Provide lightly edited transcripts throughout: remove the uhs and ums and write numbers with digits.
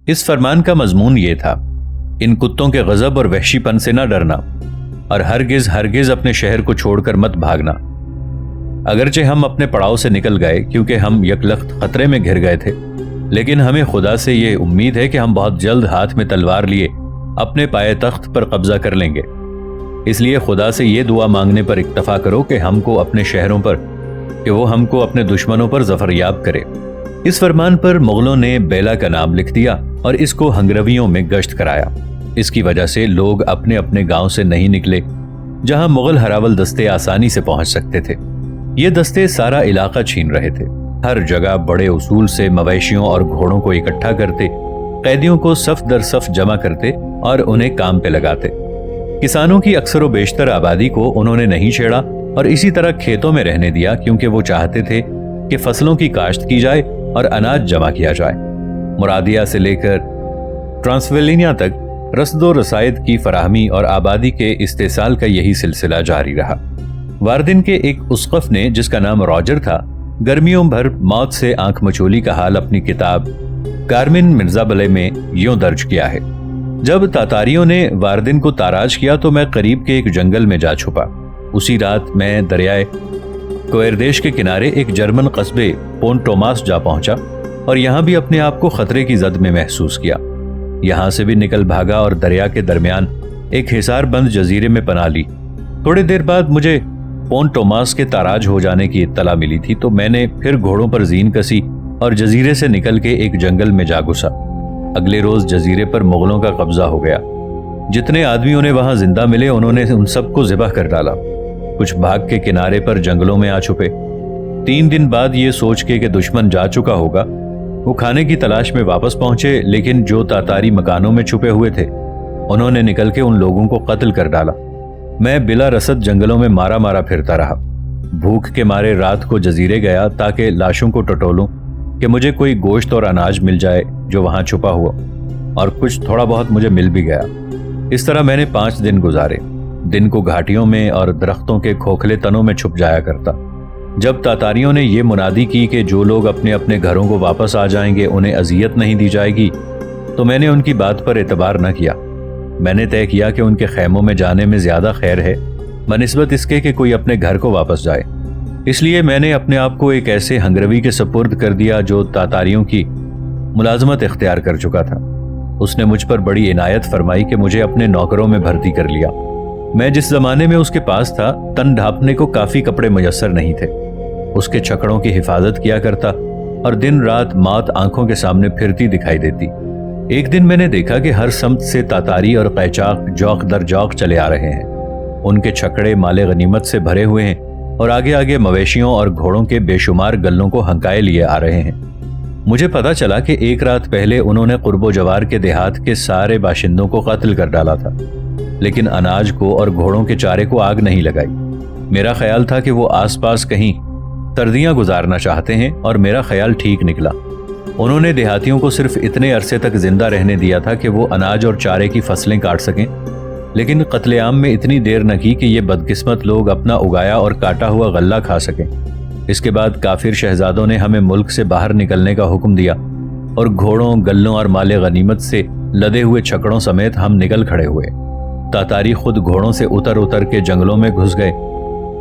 इस फरमान का मजमून ये था, इन कुत्तों के गजब और वहशीपन से न डरना और हरगिज हरगिज अपने शहर को छोड़कर मत भागना। अगरचे हम अपने पड़ाव से निकल गए क्योंकि हम यकलख्त खतरे में घिर गए थे, लेकिन हमें खुदा से ये उम्मीद है कि हम बहुत जल्द हाथ में तलवार लिए अपने पाए तख्त पर कब्जा कर लेंगे। इसलिए खुदा से ये दुआ मांगने पर इक्तफा करो कि हमको अपने शहरों पर कि वो हमको अपने दुश्मनों पर जफरयाब करे। इस फरमान पर मुगलों ने बेला का नाम लिख दिया और इसको हंगरवियों में गश्त कराया। इसकी वजह से लोग अपने अपने गांव से नहीं निकले जहां मुगल हरावल दस्ते आसानी से पहुंच सकते थे। ये दस्ते सारा इलाका छीन रहे थे। हर जगह बड़े उसूल से मवेशियों और घोड़ों को इकट्ठा करते, कैदियों को सफ दर सफ जमा करते और उन्हें काम पे लगाते। किसानों की अक्सर व बेशतर आबादी को उन्होंने नहीं छेड़ा और इसी तरह खेतों में रहने दिया, क्योंकि वो चाहते थे कि फसलों की काश्त की जाए और अनाज जमा किया जाए। मुरादिया से लेकर ट्रांसवेलिनिया तक रसदो रसायद की फराहमी और आबादी के इस्तेसाल का यही सिलसिला जारी रहा। वारदिन के एक उसकफ ने, जिसका नाम रॉजर था, गर्मियों भर मौत से आंख मचोली का हाल अपनी किताब कारमिन मिर्जाबले में यूं दर्ज किया है। जब तातारियों ने वारदिन को ताराज किया तो मैं करीब के एक जंगल में जा छुपा। उसी रात मैं दरियाए कोयरदेश के किनारे एक जर्मन कस्बे पोन टोमास जा पहुंचा और यहां भी अपने आप को खतरे की जद में महसूस किया। यहां से भी निकल भागा और दरिया के दरमियान एक हिसार बंद जजीरे में पनाह ली। थोड़ी देर बाद मुझे पोन टोमास के ताराज हो जाने की इत्तला मिली थी, तो मैंने फिर घोड़ों पर जीन कसी और जजीरे से निकल के एक जंगल में जा घुसा। अगले रोज जजीरे पर मुगलों का कब्जा हो गया। जितने आदमी उन्हें वहां जिंदा मिले उन्होंने उन सबको ज़िबह कर डाला। कुछ भाग के किनारे पर जंगलों में आ छुपे। 3 दिन बाद ये सोच के कि दुश्मन जा चुका होगा, वो खाने की तलाश में वापस पहुंचे, लेकिन जो तातारी मकानों में छुपे हुए थे उन्होंने निकल के उन लोगों को कत्ल कर डाला। मैं बिला रसद जंगलों में मारा मारा फिरता रहा। भूख के मारे रात को जजीरे गया ताकि लाशों को टटोलूं कि मुझे कोई गोश्त और अनाज मिल जाए जो वहां छुपा हुआ, और कुछ थोड़ा बहुत मुझे मिल भी गया। इस तरह मैंने 5 दिन गुजारे। दिन को घाटियों में और दरख्तों के खोखले तनों में छुप जाया करता। जब तातारियों ने ये मुनादी की कि जो लोग अपने अपने घरों को वापस आ जाएंगे उन्हें अजियत नहीं दी जाएगी, तो मैंने उनकी बात पर एतबार न किया। मैंने तय किया कि उनके खैमों में जाने में ज्यादा खैर है बनिस्बत इसके कि कोई अपने घर को वापस जाए। इसलिए मैंने अपने आप को एक ऐसे हंगरवी के सपुर्द कर दिया जो तातारियों की मुलाजमत इख्तियार कर चुका था। उसने मुझ पर बड़ी इनायत फरमाई कि मुझे अपने नौकरों में भर्ती कर लिया। मैं जिस जमाने में उसके पास था, तन ढांपने को काफी कपड़े मुयस्सर नहीं थे। उसके छकड़ों की हिफाजत किया करता और दिन रात मौत आंखों के सामने फिरती दिखाई देती। एक दिन मैंने देखा कि हर समत से तातारी और कैचाक जौक दर जौक चले आ रहे हैं। उनके छकड़े माले गनीमत से भरे हुए हैं और आगे आगे मवेशियों और घोड़ों के बेशुमार गल्लों को हंकाए लिए आ रहे हैं। मुझे पता चला कि एक रात पहले उन्होंने कुर्बो जवार के देहात के सारे बाशिंदों को कत्ल कर डाला था, लेकिन अनाज को और घोड़ों के चारे को आग नहीं लगाई। मेरा ख्याल था कि वो आसपास कहीं सर्दियां गुजारना चाहते हैं और मेरा ख्याल ठीक निकला। उन्होंने देहातियों को सिर्फ इतने अरसे तक जिंदा रहने दिया था कि वो अनाज और चारे की फसलें काट सकें, लेकिन कत्लेआम में इतनी देर न की कि ये बदकिस्मत लोग अपना उगाया और काटा हुआ गल्ला खा सकें। इसके बाद काफिर शहजादों ने हमें मुल्क से बाहर निकलने का हुक्म दिया और घोड़ों, गल्लों और माले गनीमत से लदे हुए छकड़ों समेत हम निकल खड़े हुए। तातारी खुद घोड़ों से उतर उतर के जंगलों में घुस गए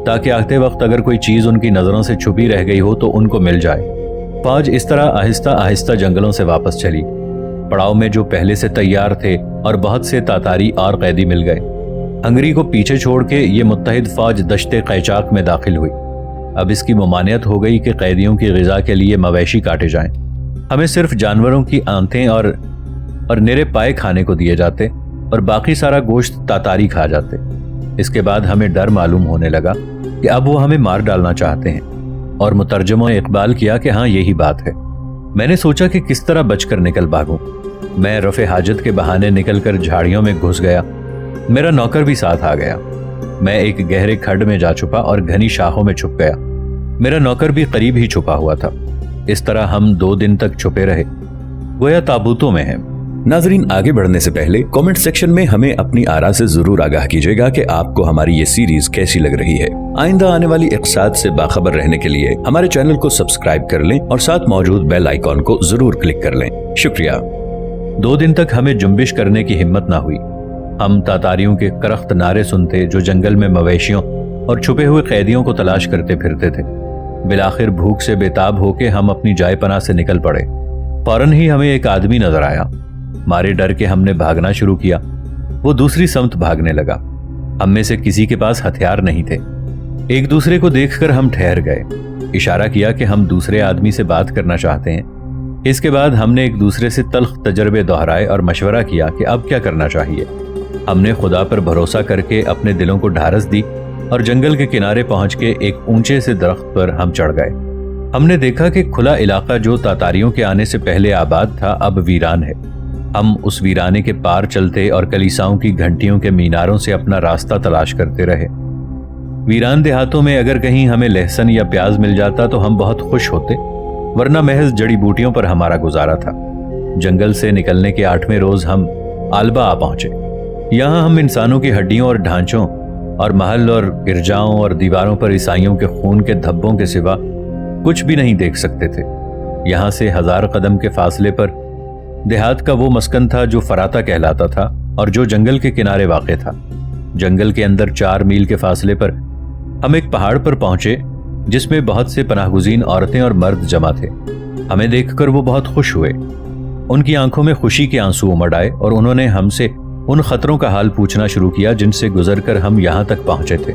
ताकि आते वक्त अगर कोई चीज उनकी नजरों से छुपी रह गई हो तो उनको मिल जाए। फौज इस तरह आहिस्ता आहिस्ता जंगलों से वापस चली। पड़ाव में जो पहले से तैयार थे और बहुत से तातारी और कैदी मिल गए। हंगरी को पीछे छोड़ के ये मुत्तहिद फौज दश्ते कैचाक में दाखिल हुई। अब इसकी ममानियत हो गई कि कैदियों की ग़िज़ा के लिए मवेशी काटे जाएं। हमें सिर्फ जानवरों की आंतें और निरे पाए खाने को दिए जाते और बाकी सारा गोश्त तातारी खा जाते। इसके बाद हमें डर मालूम होने लगा कि अब वो हमें मार डालना चाहते हैं, और मुतरजमों ने इकबाल किया कि हाँ यही बात है। मैंने सोचा कि किस तरह बचकर निकल भागूं। मैं रफ़े हाजत के बहाने निकलकर झाड़ियों में घुस गया। मेरा नौकर भी साथ आ गया। मैं एक गहरे खड्ड में जा छुपा और घनी शाखों में छुप गया। मेरा नौकर भी करीब ही छुपा हुआ था। इस तरह हम 2 दिन तक छुपे रहे, गोया ताबूतों में हैं। नाजरीन, आगे बढ़ने से पहले कमेंट सेक्शन में हमें अपनी आरा से जरूर आगाह कीजिएगा कि आपको हमारी ये सीरीज कैसी लग रही है। आइंदा आने वाली इक़्तिसाद से बाखबर रहने के लिए हमारे चैनल को सब्सक्राइब कर लें और साथ मौजूद बेल आइकॉन को जरूर क्लिक कर लें। शुक्रिया। 2 दिन तक हमें जुम्बिश करने की हिम्मत ना हुई। हम तातारियों के करख्त नारे सुनते जो जंगल में मवेशियों और छुपे हुए कैदियों को तलाश करते फिरते थे। बिलाखिर भूख से बेताब होके हम अपनी जाय पनाह से निकल पड़े। फौरन ही हमें एक आदमी नजर आया। मारे डर के हमने भागना शुरू किया। वो दूसरी समत भागने लगा। हम में से किसी के पास हथियार नहीं थे। एक दूसरे को देखकर हम ठहर गए। इशारा किया कि हम दूसरे आदमी से बात करना चाहते हैं। इसके बाद हमने एक दूसरे से तल्ख तजर्बे दोहराए और मशवरा किया कि अब क्या करना चाहिए। हमने खुदा पर भरोसा करके अपने दिलों को ढारस दी और जंगल के किनारे पहुंच के एक ऊंचे से दरख्त पर हम चढ़ गए। हमने देखा कि खुला इलाका जो तातारियों के आने से पहले आबाद था अब वीरान है। हम उस वीराने के पार चलते और कलीसाओं की घंटियों के मीनारों से अपना रास्ता तलाश करते रहे। वीरान देहातों में अगर कहीं हमें लहसुन या प्याज मिल जाता तो हम बहुत खुश होते, वरना महज जड़ी बूटियों पर हमारा गुजारा था। जंगल से निकलने के 8वें रोज हम आल्बा आ पहुंचे। यहाँ हम इंसानों की हड्डियों और ढांचों और महल और गिरजाओं और दीवारों पर ईसाइयों के खून के धब्बों के सिवा कुछ भी नहीं देख सकते थे। यहाँ से 1000 कदम के फासले पर देहात का वो मस्कन था जो फराता कहलाता था और जो जंगल के किनारे वाक़ था। जंगल के अंदर 4 मील के फासले पर हम एक पहाड़ पर पहुंचे जिसमें बहुत से पनाहगुज़ीन औरतें और मर्द जमा थे। हमें देखकर वो बहुत खुश हुए। उनकी आंखों में खुशी के आंसू उमड़ आए और उन्होंने हमसे उन खतरों का हाल पूछना शुरू किया जिनसे गुजरकर हम यहाँ तक पहुंचे थे।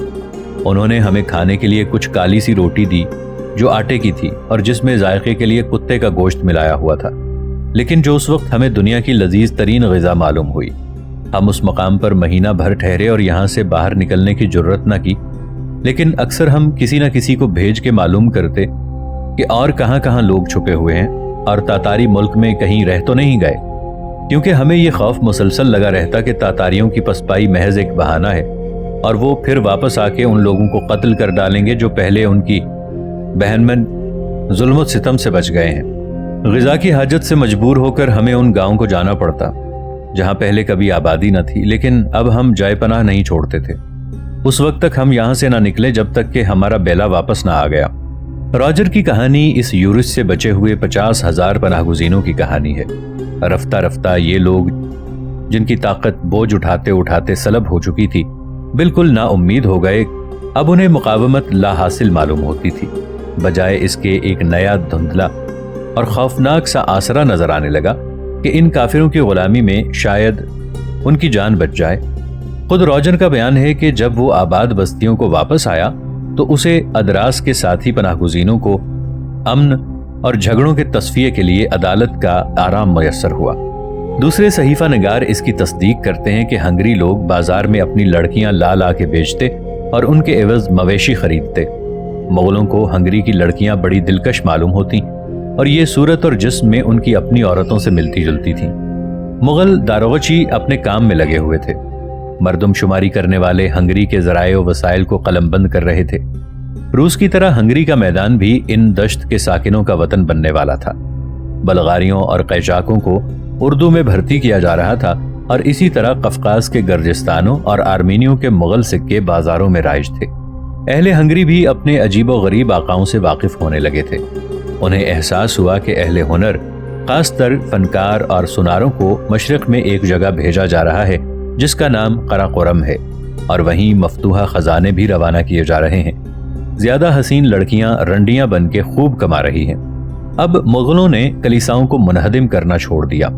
उन्होंने हमें खाने के लिए कुछ काली सी रोटी दी जो आटे की थी और जिसमें जायके के लिए कुत्ते का गोश्त मिलाया हुआ था, लेकिन जो उस वक्त हमें दुनिया की लजीज तरीन ग़िज़ा मालूम हुई। हम उस मकाम पर महीना भर ठहरे और यहाँ से बाहर निकलने की जुर्रत न की, लेकिन अक्सर हम किसी न किसी को भेज के मालूम करते कि और कहाँ कहाँ लोग छुपे हुए हैं और तातारी मुल्क में कहीं रह तो नहीं गए, क्योंकि हमें ये खौफ मुसलसल लगा रहता कि तातारियों की पसपाई महज एक बहाना है और वो फिर वापस आके उन लोगों को कत्ल कर डालेंगे जो पहले उनकी बहन में जुल्म सितम से बच गए हैं। ग़िज़ा की हाजत से मजबूर होकर हमें उन गाँव को जाना पड़ता जहाँ पहले कभी आबादी न थी, लेकिन अब हम जाय पनाह नहीं छोड़ते थे। उस वक्त तक हम यहाँ से ना निकले जब तक कि हमारा बेला वापस ना आ गया। रॉजर की कहानी इस यूरिस से बचे हुए 50,000 पनाहगुज़ीनों की कहानी है। रफ्ता रफ्ता ये लोग जिनकी ताकत बोझ उठाते उठाते सलब हो चुकी थी, बिल्कुल नाउम्मीद हो गए। अब उन्हें मुकावमत ला हासिल मालूम होती थी। बजाय इसके एक नया धुंधला और खौफनाक सा आसरा नजर आने लगा कि इन काफिरों की गुलामी में शायद उनकी जान बच जाए। खुद रॉजर का बयान है कि जब वो आबाद बस्तियों को वापस आया तो उसे अदरास के साथी पनाहगुज़ीनों को अमन और झगड़ों के तस्फिये के लिए अदालत का आराम मयस्सर हुआ। दूसरे सहीफा निगार इसकी तस्दीक करते हैं कि हंगरी लोग बाजार में अपनी लड़कियां ला ला के बेचते और उनके एवज मवेशी खरीदते। मुगलों को हंगरी की लड़कियां बड़ी दिलकश मालूम होती और ये सूरत और जिस्म में उनकी अपनी औरतों से मिलती जुलती थीं। मुगल दारोगची अपने काम में लगे हुए थे। मर्दमशुमारी करने वाले हंगरी के ज़राए व वसाइल को कलमबंद कर रहे थे। रूस की तरह हंगरी का मैदान भी इन दश्त के साकिनों का वतन बनने वाला था। बलगारियों और कैचाकों को उर्दू में भर्ती किया जा रहा था और इसी तरह कफकाज के गर्जिस्तानों और आर्मीनियों के मुगल सिक्के बाजारों में राइज थे। अहले हंगरी भी अपने अजीबो गरीब आकाओं से वाकिफ होने लगे थे। उन्हें एहसास हुआ कि अहले हुनर, खासतर फनकार और सुनारों को मशरिक में एक जगह भेजा जा रहा है जिसका नाम कराकोरम है, और वहीं मफतूहा खजाने भी रवाना किए जा रहे हैं। ज्यादा हसीन लड़कियां रंडियां बन के खूब कमा रही हैं। अब मुगलों ने कलीसाओं को मुनहदिम करना छोड़ दिया।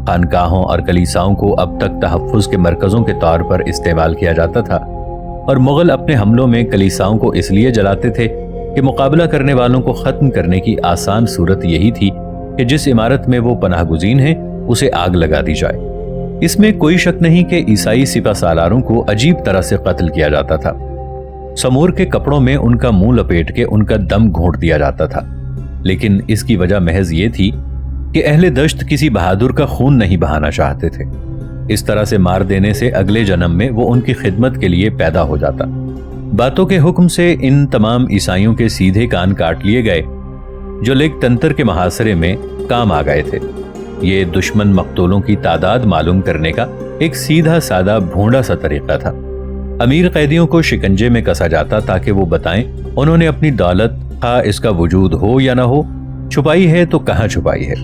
खानकाहों और कलीसाओं को अब तक तहफ़्फ़ुज़ के मरकज़ों के तौर पर इस्तेमाल किया जाता था, और मुगल अपने हमलों में कलीसाओं को इसलिए जलाते थे कि मुकाबला करने वालों को ख़त्म करने की आसान सूरत यही थी कि जिस इमारत में वो पनाहगुज़ीन हैं उसे आग लगा दी जाए। इसमें कोई शक नहीं कि ईसाई सिपा सालारों को अजीब तरह से कत्ल किया जाता था। समूर के कपड़ों में उनका मुंह लपेट के उनका दम घोंट दिया जाता था, लेकिन इसकी वजह महज ये थी कि अहले दश्त किसी बहादुर का खून नहीं बहाना चाहते थे। इस तरह से मार देने से अगले जन्म में वो उनकी खिदमत के लिए पैदा हो जाता। बातों के हुक्म से इन तमाम ईसाइयों के सीधे कान काट लिए गए जो लेग तंत्र के मुहासरे में काम आ गए थे। ये दुश्मन मकतूलों की तादाद मालूम करने का एक सीधा सादा भोंडा सा तरीका था। अमीर कैदियों को शिकंजे में कसा जाता ताकि वो बताएं उन्होंने अपनी दौलत, खा इसका वजूद हो या ना हो, छुपाई है तो कहाँ छुपाई है।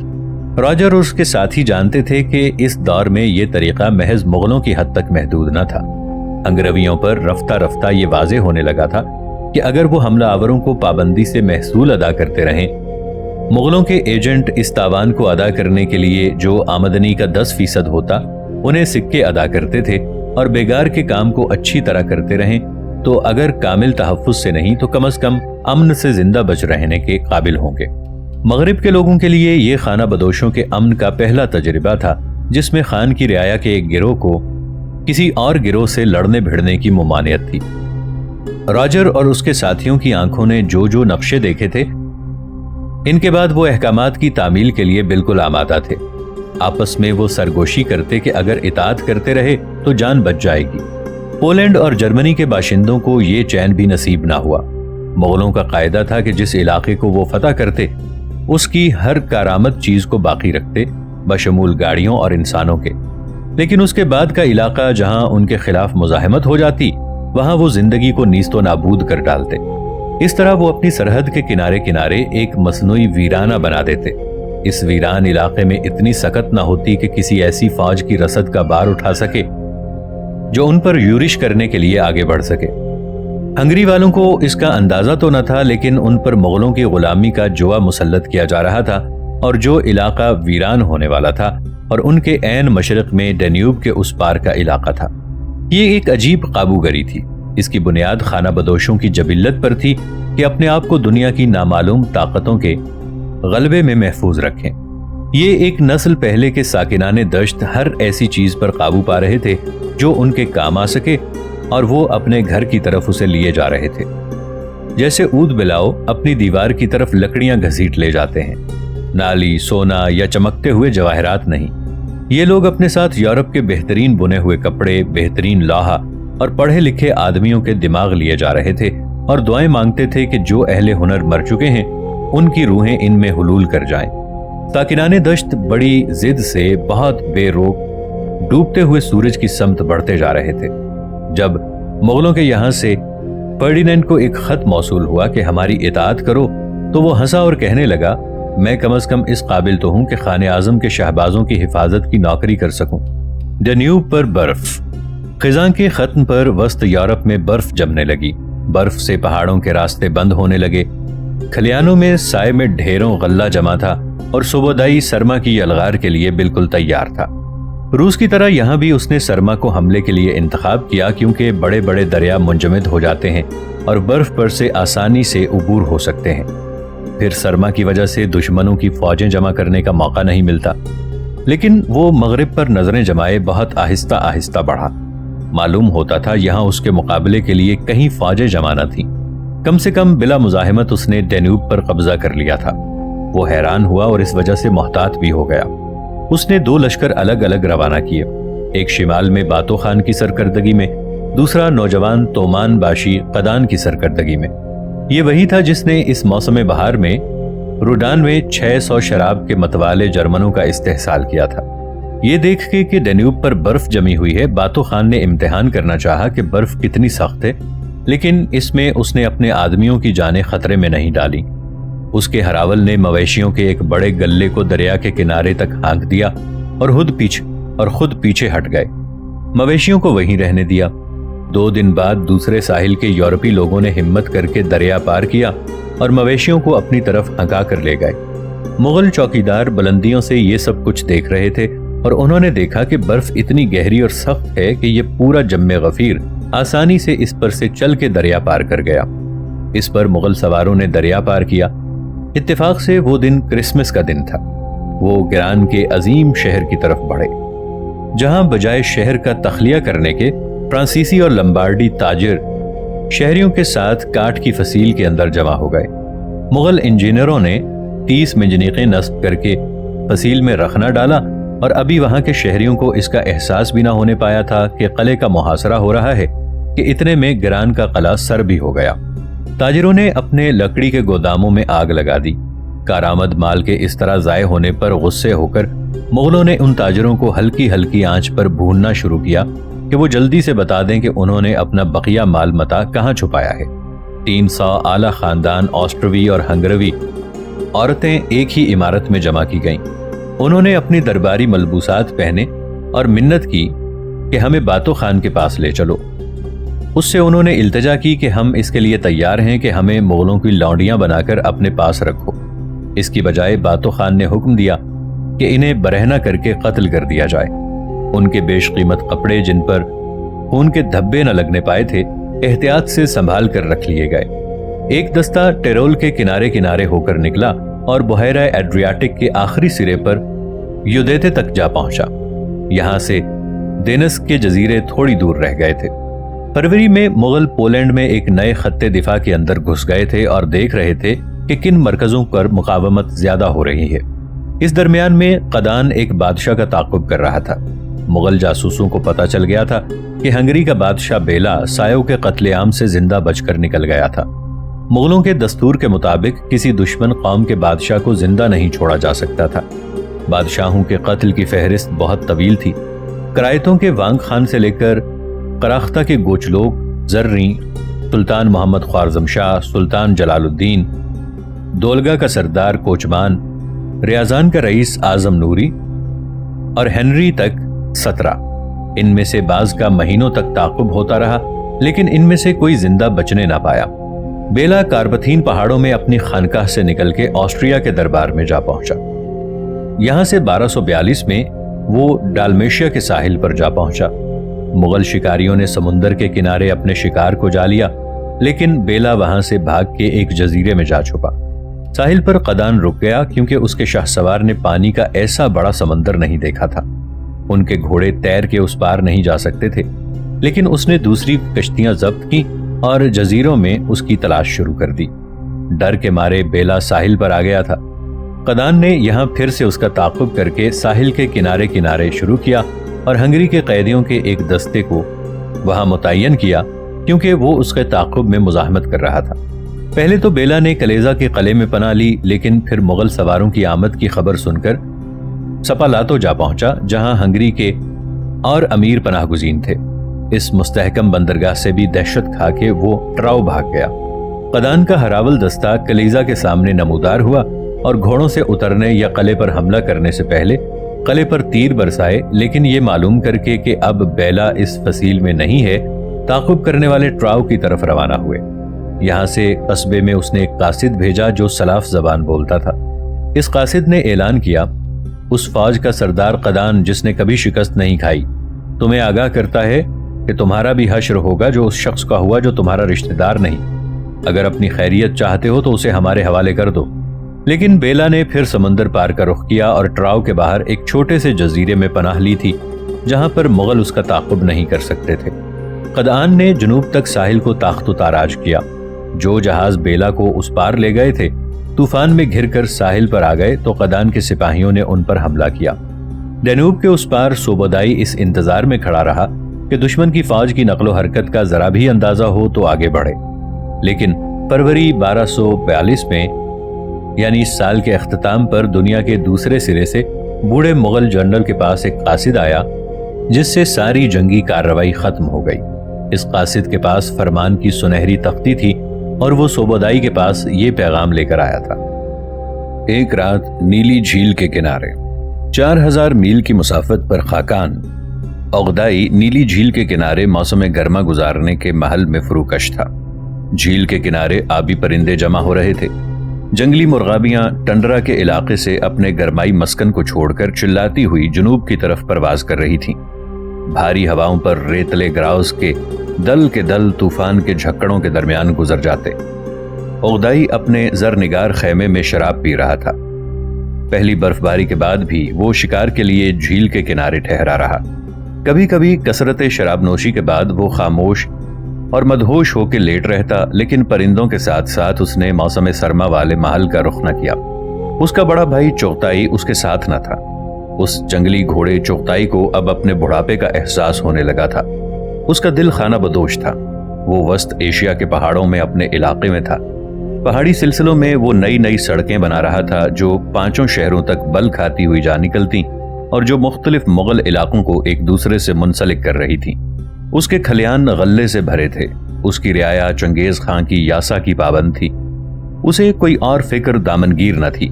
راجر اور اس کے ساتھی جانتے تھے کہ اس دور میں یہ طریقہ محض مغلوں کی حد تک محدود نہ تھا۔ ہنگرویوں پر رفتہ رفتہ یہ واضح ہونے لگا تھا کہ اگر وہ حملہ آوروں کو پابندی سے محصول ادا کرتے رہیں، مغلوں کے ایجنٹ اس تاوان کو ادا کرنے کے لیے جو آمدنی کا 10% ہوتا انہیں سکے ادا کرتے تھے، اور بیگار کے کام کو اچھی طرح کرتے رہیں تو اگر کامل تحفظ سے نہیں تو کم از کم امن سے زندہ بچ رہنے کے قابل ہوں گے۔ مغرب کے لوگوں کے لیے یہ خانہ بدوشوں کے امن کا پہلا تجربہ تھا، جس میں خان کی رعایا کے ایک گروہ کو کسی اور گروہ سے لڑنے بھڑنے کی ممانعت تھی۔ راجر اور اس کے ساتھیوں کی آنکھوں نے جو نقشے دیکھے تھے، ان کے بعد وہ احکامات کی تعمیل کے لیے بالکل آمادہ تھے۔ آپس میں وہ سرگوشی کرتے کہ اگر اطاعت کرتے رہے تو جان بچ جائے گی۔ پولینڈ اور جرمنی کے باشندوں کو یہ چین بھی نصیب نہ ہوا۔ مغلوں کا قاعدہ تھا کہ جس علاقے کو وہ فتح کرتے اس کی ہر کارآمد چیز کو باقی رکھتے، بشمول گاڑیوں اور انسانوں کے، لیکن اس کے بعد کا علاقہ جہاں ان کے خلاف مزاحمت ہو جاتی وہاں وہ زندگی کو نیست و نابود کر ڈالتے۔ اس طرح وہ اپنی سرحد کے کنارے کنارے ایک مصنوعی ویرانہ بنا دیتے۔ اس ویران علاقے میں اتنی سکت نہ ہوتی کہ کسی ایسی فوج کی رسد کا بار اٹھا سکے جو ان پر یورش کرنے کے لیے آگے بڑھ سکے۔ ہنگری والوں کو اس کا اندازہ تو نہ تھا، لیکن ان پر مغلوں کی غلامی کا جوا مسلط کیا جا رہا تھا، اور جو علاقہ ویران ہونے والا تھا اور ان کے عین مشرق میں ڈینیوب کے اس پار کا علاقہ تھا۔ یہ ایک عجیب قابوگری تھی۔ اس کی بنیاد خانہ بدوشوں کی جبلت پر تھی کہ اپنے آپ کو دنیا کی نامعلوم طاقتوں کے غلبے میں محفوظ رکھیں۔ یہ ایک نسل پہلے کے ساکنان دشت ہر ایسی چیز پر قابو پا رہے تھے جو ان کے کام آ سکے، اور وہ اپنے گھر کی طرف اسے لیے جا رہے تھے، جیسے اود بلاؤ اپنی دیوار کی طرف لکڑیاں گھسیٹ لے جاتے ہیں، نالی، سونا یا چمکتے ہوئے جواہرات نہیں۔ یہ لوگ اپنے ساتھ یورپ کے بہترین بنے ہوئے کپڑے، بہترین لوہا اور پڑھے لکھے آدمیوں کے دماغ لیے جا رہے تھے، اور دعائیں مانگتے تھے کہ جو اہل ہنر مر چکے ہیں ان کی روحیں ان میں حلول کر جائیں۔ ساکنان دشت بڑی ضد سے بہت بے روک ڈوبتے ہوئے سورج کی سمت بڑھتے جا رہے تھے۔ جب مغلوں کے یہاں سے فرڈینینڈ کو ایک خط موصول ہوا کہ ہماری اطاعت کرو، تو وہ ہنسا اور کہنے لگا، میں کم از کم اس قابل تو ہوں کہ خانِ اعظم کے شہبازوں کی حفاظت کی نوکری کر سکوں۔ ڈینیوب پر برف۔ خزاں کے ختم پر وسط یورپ میں برف جمنے لگی۔ برف سے پہاڑوں کے راستے بند ہونے لگے۔ کھلیانوں میں سائے میں ڈھیروں غلہ جمع تھا، اور صوبودائی سرما کی یلغار کے لیے بالکل تیار تھا۔ روس کی طرح یہاں بھی اس نے سرما کو حملے کے لیے انتخاب کیا، کیونکہ بڑے بڑے دریا منجمد ہو جاتے ہیں اور برف پر سے آسانی سے عبور ہو سکتے ہیں۔ پھر سرما کی وجہ سے دشمنوں کی فوجیں جمع کرنے کا موقع نہیں ملتا۔ لیکن وہ مغرب پر نظریں جمائے بہت آہستہ آہستہ بڑھا۔ معلوم ہوتا تھا یہاں اس کے مقابلے کے لیے کہیں فوجیں جمع نہ تھیں۔ کم سے کم بلا مزاحمت اس نے ڈینیوب پر قبضہ کر لیا تھا۔ وہ حیران ہوا اور اس وجہ سے محتاط بھی ہو گیا۔ اس نے 2 لشکر الگ الگ روانہ کیے، ایک شمال میں باتو خان کی سرکردگی میں، دوسرا نوجوان تومان باشی قدان کی سرکردگی میں۔ یہ وہی تھا جس نے اس موسم بہار میں روڈان میں 600 شراب کے متوالے جرمنوں کا استحصال کیا تھا۔ یہ دیکھ کے کہ ڈینیوب پر برف جمی ہوئی ہے، باتو خان نے امتحان کرنا چاہا کہ برف کتنی سخت ہے، لیکن اس میں اس نے اپنے آدمیوں کی جانیں خطرے میں نہیں ڈالی۔ اس کے ہراول نے مویشیوں کے ایک بڑے گلے کو دریا کے کنارے تک ہانک دیا اور خود پیچھے ہٹ گئے۔ مویشیوں کو وہیں رہنے دیا۔ 2 دن بعد دوسرے ساحل کے یورپی لوگوں نے ہمت کر کے دریا پار کیا اور مویشیوں کو اپنی طرف ہنکا کر لے گئے۔ مغل چوکیدار بلندیوں سے یہ سب کچھ دیکھ رہے تھے، اور انہوں نے دیکھا کہ برف اتنی گہری اور سخت ہے کہ یہ پورا جم غفیر آسانی سے اس پر سے چل کے دریا پار کر گیا۔ اس پر مغل سواروں نے دریا پار کیا۔ اتفاق سے وہ دن کرسمس کا دن تھا۔ وہ گران کے عظیم شہر کی طرف بڑھے، جہاں بجائے شہر کا تخلیہ کرنے کے فرانسیسی اور لمبارڈی تاجر شہریوں کے ساتھ کاٹ کی فصیل کے اندر جمع ہو گئے۔ مغل انجینئروں نے 30 منجنیقیں نصب کر کے فصیل میں رخنا ڈالا، اور ابھی وہاں کے شہریوں کو اس کا احساس بھی نہ ہونے پایا تھا کہ قلعے کا محاصرہ ہو رہا ہے کہ اتنے میں گران کا قلعہ سر بھی ہو گیا۔ تاجروں نے اپنے لکڑی کے گوداموں میں آگ لگا دی۔ کارآمد مال کے اس طرح ضائع ہونے پر غصے ہو کر مغلوں نے ان تاجروں کو ہلکی ہلکی آنچ پر بھوننا شروع کیا کہ وہ جلدی سے بتا دیں کہ انہوں نے اپنا بقیہ مال متا کہاں چھپایا ہے۔ 300 اعلیٰ خاندان آسٹروی اور ہنگروی عورتیں ایک ہی عمارت میں جمع کی گئیں۔ انہوں نے اپنی درباری ملبوسات پہنے اور منت کی کہ ہمیں باتو خان کے پاس لے چلو۔ اس سے انہوں نے التجا کی کہ ہم اس کے لیے تیار ہیں کہ ہمیں مغلوں کی لونڈیاں بنا کر اپنے پاس رکھو۔ اس کی بجائے باتو خان نے حکم دیا کہ انہیں برہنہ کر کے قتل کر دیا جائے۔ ان کے بیش قیمت کپڑے جن پر خون کے دھبے نہ لگنے پائے تھے احتیاط سے سنبھال کر رکھ لیے گئے۔ ایک دستہ ٹیرول کے کنارے کنارے ہو کر نکلا اور بحیرہ ایڈریاٹک کے آخری سرے پر یودیتے تک جا پہنچا۔ یہاں سے دینس کے جزیرے تھوڑی دور رہ گئے تھے۔ فروری میں مغل پولینڈ میں ایک نئے خط دفاع کے اندر گھس گئے تھے اور دیکھ رہے تھے کہ کن مرکزوں پر مقاومت زیادہ ہو رہی ہے۔ اس درمیان میں قدان ایک بادشاہ کا تعاقب کر رہا تھا۔ مغل جاسوسوں کو پتہ چل گیا تھا کہ ہنگری کا بادشاہ بیلا سایوں کے قتل عام سے زندہ بچ کر نکل گیا تھا۔ مغلوں کے دستور کے مطابق کسی دشمن قوم کے بادشاہ کو زندہ نہیں چھوڑا جا سکتا تھا۔ بادشاہوں کے قتل کی فہرست بہت طویل تھی۔ کرائتوں کے وانگ خان سے لے کر قراختہ کے گوچلوک، زریں، سلطان محمد خوارزم شاہ، سلطان جلال الدین، دولگا کا سردار کوچمان، ریاضان کا رئیس اعظم نوری اور ہنری تک 17۔ ان میں سے بعض کا مہینوں تک تعاقب ہوتا رہا لیکن ان میں سے کوئی زندہ بچنے نہ پایا۔ بیلا کارپتھین پہاڑوں میں اپنی خانقاہ سے نکل کے آسٹریا کے دربار میں جا پہنچا۔ یہاں سے 1242 میں وہ ڈالمیشیا کے ساحل پر جا پہنچا۔ مغل شکاریوں نے سمندر کے کنارے اپنے شکار کو جا لیا لیکن بیلا وہاں سے بھاگ کے ایک جزیرے میں جا چھپا۔ ساحل پر قدان رک گیا کیونکہ اس کے شاہ سوار نے پانی کا ایسا بڑا سمندر نہیں دیکھا تھا۔ ان کے گھوڑے تیر کے اس پار نہیں جا سکتے تھے لیکن اس نے دوسری کشتیاں ضبط کی اور جزیروں میں اس کی تلاش شروع کر دی۔ ڈر کے مارے بیلا ساحل پر آ گیا تھا۔ قدان نے یہاں پھر سے اس کا تعاقب کر کے ساحل کے کنارے کنارے شروع کیا اور ہنگری کے قیدیوں کے ایک دستے کو وہاں متعین کیا کیونکہ وہ اس کے تعاقب میں مزاحمت کر رہا تھا۔ پہلے تو بیلا نے کلیزا کے قلعے میں پناہ لی لیکن پھر مغل سواروں کی آمد کی خبر سن کر سپالاتو جا پہنچا جہاں ہنگری کے اور امیر پناہ گزین تھے۔ اس مستحکم بندرگاہ سے بھی دہشت کھا کے وہ ٹراؤ بھاگ گیا۔ قدان کا ہراول دستہ کلیزا کے سامنے نمودار ہوا اور گھوڑوں سے اترنے یا قلعے پر حملہ کرنے سے پہلے قلعے پر تیر برسائے لیکن یہ معلوم کر کے کہ اب بیلا اس فصیل میں نہیں ہے، تعاقب کرنے والے ٹراؤ کی طرف روانہ ہوئے۔ یہاں سے قصبے میں اس نے ایک قاصد بھیجا جو سلاف زبان بولتا تھا۔ اس قاصد نے اعلان کیا، اس فوج کا سردار قدان جس نے کبھی شکست نہیں کھائی تمہیں آگاہ کرتا ہے کہ تمہارا بھی حشر ہوگا جو اس شخص کا ہوا جو تمہارا رشتہ دار نہیں۔ اگر اپنی خیریت چاہتے ہو تو اسے ہمارے حوالے کر دو۔ لیکن بیلا نے پھر سمندر پار کا رخ کیا اور ٹراؤ کے باہر ایک چھوٹے سے جزیرے میں پناہ لی تھی جہاں پر مغل اس کا تعاقب نہیں کر سکتے تھے۔ قدان نے جنوب تک ساحل کو تاخت و تاراج کیا۔ جو جہاز بیلا کو اس پار لے گئے تھے طوفان میں گھر کر ساحل پر آ گئے تو قدان کے سپاہیوں نے ان پر حملہ کیا۔ ڈینوب کے اس پار سوبودائی اس انتظار میں کھڑا رہا کہ دشمن کی فوج کی نقل و حرکت کا ذرا بھی اندازہ ہو تو آگے بڑھے۔ لیکن فروری 1242 میں یعنی اس سال کے اختتام پر دنیا کے دوسرے سرے سے بوڑھے مغل جنرل کے پاس ایک قاصد آیا جس سے ساری جنگی کارروائی ختم ہو گئی۔ اس قاصد کے پاس فرمان کی سنہری تختی تھی اور وہ سوبودائی کے پاس یہ پیغام لے کر آیا تھا۔ ایک رات نیلی جھیل کے کنارے 4000 میل کی مسافت پر خاقان اوغدائی نیلی جھیل کے کنارے موسم گرما گزارنے کے محل میں فروکش تھا۔ جھیل کے کنارے آبی پرندے جمع ہو رہے تھے۔ جنگلی مرغابیاں ٹنڈرا کے علاقے سے اپنے گرمائی مسکن کو چھوڑ کر چلاتی ہوئی جنوب کی طرف پرواز کر رہی تھیں۔ بھاری ہواؤں پر ریتلے گراؤز کے دل طوفان کے جھکڑوں کے درمیان گزر جاتے۔ اوغدائی اپنے زرنگار خیمے میں شراب پی رہا تھا۔ پہلی برف باری کے بعد بھی وہ شکار کے لیے جھیل کے کنارے ٹھہرا رہا۔ کبھی کبھی کثرت شراب نوشی کے بعد وہ خاموش اور مدہوش ہو کے لیٹ رہتا، لیکن پرندوں کے ساتھ ساتھ اس نے موسم سرما والے محل کا رخ نہ کیا۔ اس کا بڑا بھائی چغتائی اس کے ساتھ نہ تھا۔ اس جنگلی گھوڑے چغتائی کو اب اپنے بڑھاپے کا احساس ہونے لگا تھا۔ اس کا دل خانہ بدوش تھا۔ وہ وسط ایشیا کے پہاڑوں میں اپنے علاقے میں تھا۔ پہاڑی سلسلوں میں وہ نئی سڑکیں بنا رہا تھا جو 5 شہروں تک بل کھاتی ہوئی جا نکلتی اور جو مختلف مغل علاقوں کو ایک دوسرے سے منسلک کر رہی تھی۔ اس کے کھلیان غلے سے بھرے تھے۔ اس کی رعایا چنگیز خان کی یاسا کی پابند تھی۔ اسے کوئی اور فکر دامنگیر نہ تھی۔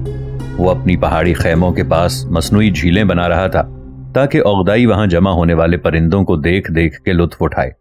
وہ اپنی پہاڑی خیموں کے پاس مصنوعی جھیلیں بنا رہا تھا تاکہ اوغدائی وہاں جمع ہونے والے پرندوں کو دیکھ دیکھ کے لطف اٹھائے۔